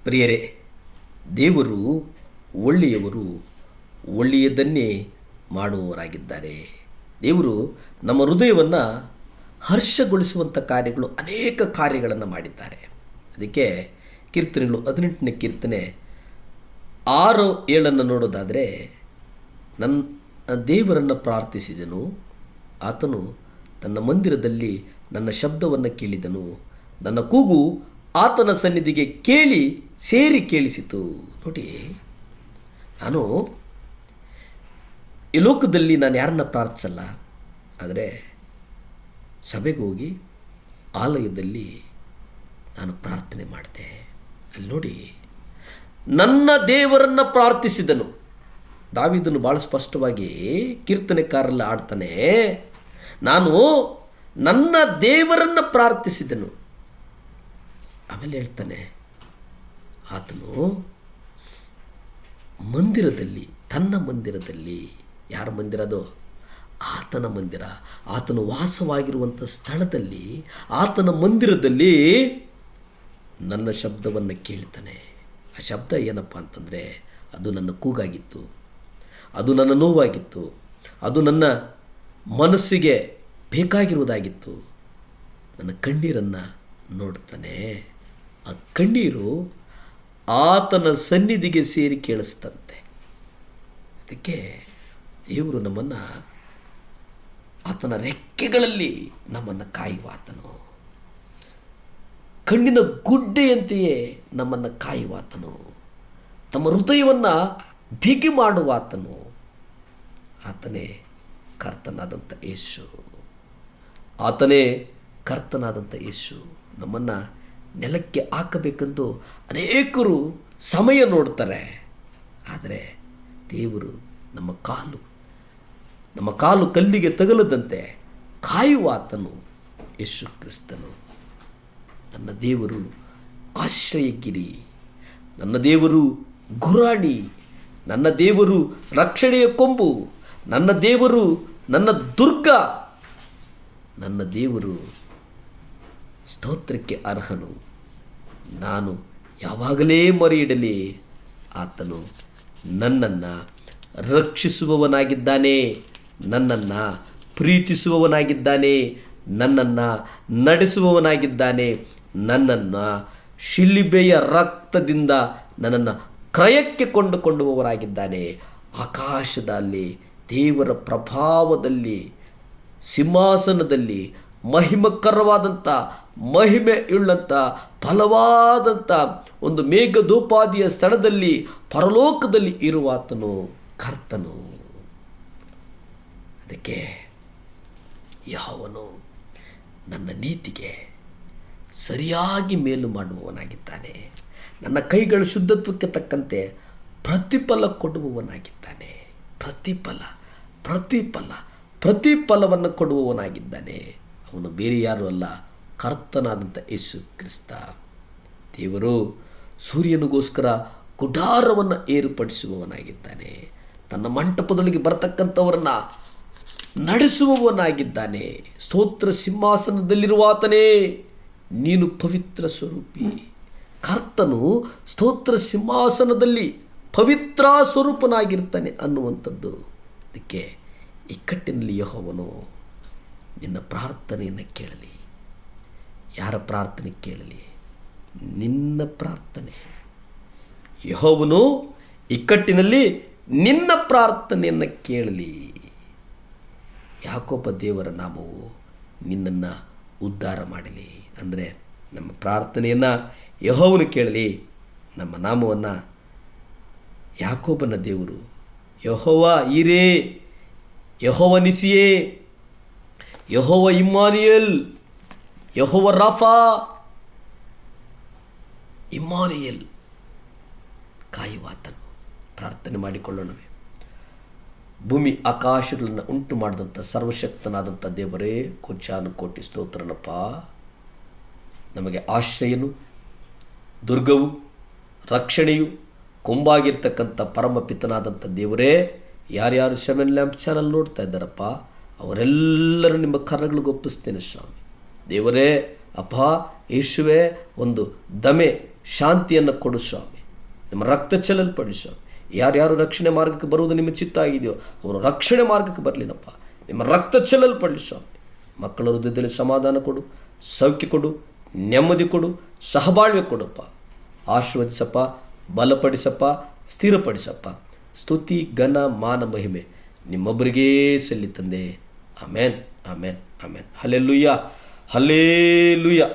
ಪ್ರಿಯರೇ, ದೇವರು ಒಳ್ಳೆಯವರು, ಒಳ್ಳೆಯದನ್ನೇ ಮಾಡುವವರಾಗಿದ್ದಾರೆ. ದೇವರು ನಮ್ಮ ಹೃದಯವನ್ನು ಹರ್ಷಗೊಳಿಸುವಂಥ ಕಾರ್ಯಗಳು, ಅನೇಕ ಕಾರ್ಯಗಳನ್ನು ಮಾಡಿದ್ದಾರೆ. ಅದಕ್ಕೆ ಕೀರ್ತನೆಗಳು 18ನೇ ಕೀರ್ತನೆ 6-7 ನೋಡೋದಾದರೆ, ನನ್ನ ದೇವರನ್ನು ಪ್ರಾರ್ಥಿಸಿದನು, ಆತನು ತನ್ನ ಮಂದಿರದಲ್ಲಿ ನನ್ನ ಶಬ್ದವನ್ನು ಕೇಳಿದನು, ನನ್ನ ಕೂಗು ಆತನ ಸನ್ನಿಧಿಗೆ ಸೇರಿ ಕೇಳಿಸಿತು. ನೋಡಿ, ನಾನು ಈ ಲೋಕದಲ್ಲಿ ನಾನು ಯಾರನ್ನ ಪ್ರಾರ್ಥಿಸಲ್ಲ, ಆದರೆ ಸಭೆಗೆ ಹೋಗಿ ಆಲಯದಲ್ಲಿ ನಾನು ಪ್ರಾರ್ಥನೆ ಮಾಡಿದೆ. ಅಲ್ಲಿ ನೋಡಿ, ನನ್ನ ದೇವರನ್ನು ಪ್ರಾರ್ಥಿಸಿದನು. ದಾವೀದನು ಭಾಳ ಸ್ಪಷ್ಟವಾಗಿ ಕೀರ್ತನೆಕಾರಲ್ಲ ಆಡ್ತಾನೆ, ನಾನು ನನ್ನ ದೇವರನ್ನು ಪ್ರಾರ್ಥಿಸಿದನು. ಆಮೇಲೆ ಹೇಳ್ತಾನೆ, ಆತನು ಮಂದಿರದಲ್ಲಿ, ತನ್ನ ಮಂದಿರದಲ್ಲಿ, ಯಾರ ಮಂದಿರ ಅದು? ಆತನ ಮಂದಿರ, ಆತನು ವಾಸವಾಗಿರುವಂಥ ಸ್ಥಳದಲ್ಲಿ, ಆತನ ಮಂದಿರದಲ್ಲಿ ನನ್ನ ಶಬ್ದವನ್ನು ಕೇಳ್ತಾನೆ. ಆ ಶಬ್ದ ಏನಪ್ಪ ಅಂತಂದರೆ, ಅದು ನನ್ನ ಕೂಗಾಗಿತ್ತು, ಅದು ನನ್ನ ನೋವಾಗಿತ್ತು, ಅದು ನನ್ನ ಮನಸ್ಸಿಗೆ ಬೇಕಾಗಿರುವುದಾಗಿತ್ತು. ನನ್ನ ಕಣ್ಣೀರನ್ನು ನೋಡ್ತಾನೆ. ಆ ಕಣ್ಣೀರು ಆತನ ಸನ್ನಿಧಿಗೆ ಸೇರಿ ಕೇಳಿಸ್ತಂತೆ. ಅದಕ್ಕೆ ದೇವರು ನಮ್ಮನ್ನು ಆತನ ರೆಕ್ಕೆಗಳಲ್ಲಿ ನಮ್ಮನ್ನು ಕಾಯುವ ಆತನು, ಕಣ್ಣಿನ ಗುಡ್ಡೆಯಂತೆಯೇ ನಮ್ಮನ್ನು ಕಾಯುವ ಆತನು, ತಮ್ಮ ಹೃದಯವನ್ನು ಬಿಗಿ ಮಾಡುವ ಆತನು. ಆತನೇ ಕರ್ತನಾದಂಥ ಯೇಸು, ಆತನೇ ಕರ್ತನಾದಂಥ ಯೇಸು. ನಮ್ಮನ್ನು ನೆಲಕ್ಕೆ ಹಾಕಬೇಕೆಂದು ಅನೇಕರು ಸಮಯ ನೋಡ್ತಾರೆ, ಆದರೆ ದೇವರು ನಮ್ಮ ಕಾಲು ಕಲ್ಲಿಗೆ ತಗಲದಂತೆ ಕಾಯುವ ಆತನು ಯೇಸು ಕ್ರಿಸ್ತನು. ನನ್ನ ದೇವರು ಆಶ್ರಯಗಿರಿ, ನನ್ನ ದೇವರು ಗುರಾಣಿ, ನನ್ನ ದೇವರು ರಕ್ಷಣೆಯ ಕೊಂಬು, ನನ್ನ ದೇವರು ನನ್ನ ದುರ್ಗ, ನನ್ನ ದೇವರು ಸ್ತೋತ್ರಕ್ಕೆ ಅರ್ಹನು. ನಾನು ಯಾವಾಗಲೇ ಮೊರೆಯಿಡಲಿ, ಆತನು ನನ್ನನ್ನು ರಕ್ಷಿಸುವವನಾಗಿದ್ದಾನೆ, ನನ್ನನ್ನು ಪ್ರೀತಿಸುವವನಾಗಿದ್ದಾನೆ, ನನ್ನನ್ನು ನಡೆಸುವವನಾಗಿದ್ದಾನೆ, ನನ್ನನ್ನು ಶಿಲುಬೆಯ ರಕ್ತದಿಂದ ನನ್ನನ್ನು ಕ್ರಯಕ್ಕೆ ಕೊಂಡುಕೊಂಡುವವರಾಗಿದ್ದಾನೆ. ಆಕಾಶದಲ್ಲಿ ದೇವರ ಪ್ರಭಾವದಲ್ಲಿ ಸಿಂಹಾಸನದಲ್ಲಿ ಮಹಿಮಕರವಾದಂಥ ಮಹಿಮೆಯುಳ್ಳಂಥ ಫಲವಾದಂಥ ಒಂದು ಮೇಘದೋಪಾದಿಯ ಸ್ಥಳದಲ್ಲಿ ಪರಲೋಕದಲ್ಲಿ ಇರುವಾತನು ಕರ್ತನು. ಅದಕ್ಕೆ ಯೆಹೋವನು ನನ್ನ ನೀತಿಗೆ ಸರಿಯಾಗಿ ಮೇಲು ಮಾಡುವವನಾಗಿದ್ದಾನೆ, ನನ್ನ ಕೈಗಳ ಶುದ್ಧತ್ವಕ್ಕೆ ತಕ್ಕಂತೆ ಪ್ರತಿಫಲ ಕೊಡುವವನಾಗಿದ್ದಾನೆ. ಪ್ರತಿಫಲವನ್ನು ಕೊಡುವವನಾಗಿದ್ದಾನೆ. ಅವನು ಬೇರೆ ಯಾರೂ ಅಲ್ಲ, ಕರ್ತನಾದಂಥ ಯೇಸು ಕ್ರಿಸ್ತ. ದೇವರು ಸೂರ್ಯನಿಗೋಸ್ಕರ ಗುಡಾರವನ್ನು ಏರ್ಪಡಿಸುವವನಾಗಿದ್ದಾನೆ, ತನ್ನ ಮಂಟಪದೊಳಗೆ ಬರತಕ್ಕಂಥವರನ್ನು ನಡೆಸುವವನಾಗಿದ್ದಾನೆ. ಸ್ತೋತ್ರ ಸಿಂಹಾಸನದಲ್ಲಿರುವಾತನೇ ನೀನು ಪವಿತ್ರ ಸ್ವರೂಪಿ. ಕರ್ತನು ಸ್ತೋತ್ರ ಸಿಂಹಾಸನದಲ್ಲಿ ಪವಿತ್ರ ಸ್ವರೂಪನಾಗಿರ್ತಾನೆ ಅನ್ನುವಂಥದ್ದು. ಅದಕ್ಕೆ ಇಕ್ಕಟ್ಟಿನಲ್ಲಿ ಯೆಹೋವನು ನಿನ್ನ ಪ್ರಾರ್ಥನೆಯನ್ನು ಕೇಳಲಿ. ಯಾರ ಪ್ರಾರ್ಥನೆ ಕೇಳಲಿ? ನಿನ್ನ ಪ್ರಾರ್ಥನೆ. ಯೆಹೋವನು ಇಕ್ಕಟ್ಟಿನಲ್ಲಿ ನಿನ್ನ ಪ್ರಾರ್ಥನೆಯನ್ನು ಕೇಳಲಿ. ಯಾಕೋಬ ದೇವರ ನಾಮವು ನಿನ್ನನ್ನು ಉದ್ಧಾರ ಮಾಡಲಿ. ಅಂದರೆ ನಮ್ಮ ಪ್ರಾರ್ಥನೆಯನ್ನು ಯೆಹೋವನು ಕೇಳಲಿ. ನಮ್ಮ ನಾಮವನ್ನು ಯಾಕೋಬನ ದೇವರು ಯೆಹೋವ ಈರೇ, ಯೆಹೋವ ನಿಸಿಯೇ, ಯೆಹೋವ ಇಮ್ಮಾನುಯೇಲ್, ಯೆಹೋವ ರಾಫಾ, ಇಮ್ಮಾನುಯೇಲ್ ಕಾಯುವಾತನು. ಪ್ರಾರ್ಥನೆ ಮಾಡಿಕೊಳ್ಳೋಣವೇ. ಭೂಮಿ ಆಕಾಶಗಳನ್ನು ಉಂಟು ಮಾಡಿದಂಥ ಸರ್ವಶಕ್ತನಾದಂಥ ದೇವರೇ, ಕೋಟಿ ಸ್ತೋತ್ರನಪ್ಪ. ನಮಗೆ ಆಶ್ರಯನು, ದುರ್ಗವು, ರಕ್ಷಣೆಯು, ಕೊಂಬಾಗಿರ್ತಕ್ಕಂಥ ಪರಮಪಿತನಾದಂಥ ದೇವರೇ, ಯಾರ್ಯಾರು 7 ಲ್ಯಾಂಪ್ ಚಾನಲ್ ನೋಡ್ತಾ ಇದ್ದಾರಪ್ಪ, ಅವರೆಲ್ಲರೂ ನಿಮ್ಮ ಕರಗಳಿಗೊಪ್ಪಿಸ್ತೇನೆ ಸ್ವಾಮಿ. ದೇವರೇ, ಅಪ್ಪ, ಯೇಸುವೆ, ಒಂದು ದಮೆ ಶಾಂತಿಯನ್ನು ಕೊಡು ಸ್ವಾಮಿ. ನಿಮ್ಮ ರಕ್ತ ಚೆಲ್ಲಲ್ಪಡಿ ಸ್ವಾಮಿ. ಯಾರ್ಯಾರು ರಕ್ಷಣೆ ಮಾರ್ಗಕ್ಕೆ ಬರುವುದು ನಿಮ್ಮ ಚಿತ್ತ ಆಗಿದೆಯೋ ಅವರು ರಕ್ಷಣೆ ಮಾರ್ಗಕ್ಕೆ ಬರಲಿನಪ್ಪ. ನಿಮ್ಮ ರಕ್ತ ಚೆಲ್ಲಲ್ಪಡಲಿ ಸ್ವಾಮಿ. ಮಕ್ಕಳ ಹೃದಯದಲ್ಲಿ ಸಮಾಧಾನ ಕೊಡು, ಸೌಖ್ಯ ಕೊಡು, ನೆಮ್ಮದಿ ಕೊಡು, ಸಹಬಾಳ್ವೆ ಕೊಡಪ್ಪ. ಆಶೀರ್ವದಿಸಪ್ಪ, ಬಲಪಡಿಸಪ್ಪ, ಸ್ಥಿರಪಡಿಸಪ್ಪ. ಸ್ತುತಿ, ಘನ, ಮಾನ, ಮಹಿಮೆ ನಿಮ್ಮೊಬ್ಬರಿಗೇ ಸಲ್ಲಿ ತಂದೆ. Amen, amen, amen. Hallelujah, hallelujah.